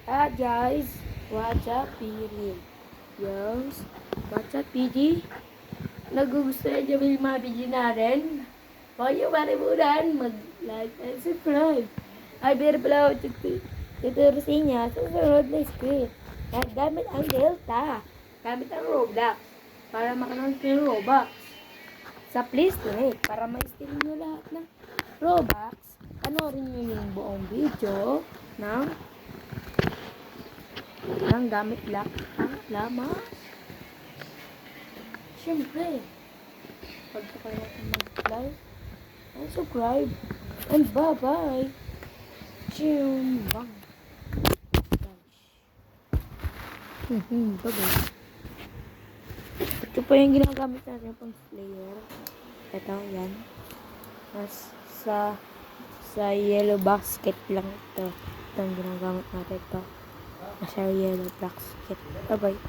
Guys, what's up, PD? Yes, what's up, PD? Nagugustuhan niyo ba yung mga video natin? Huwag niyo marimutan mag-like and subscribe. Ay, pero pala ako tuturo sa inyo sa susunod na script. Gamit ang Delta. Gamit ang Roblox. Para makaroon kayo ng Robux. Sa Please Donate. Para ma-steal nyo lahat ng Robux. Panoorin nyo yung buong video ng gamit lang ang lamang. Siyempre, pag pa kayo mag-like and subscribe. And bye-bye. Bang. Bye-bye. Ito po yung ginagamit natin pang player. Ito, yan. Mas sa yellow basket lang ito. Ito ang ginagamit natin ito. Nasa yellow basket. Bye-bye.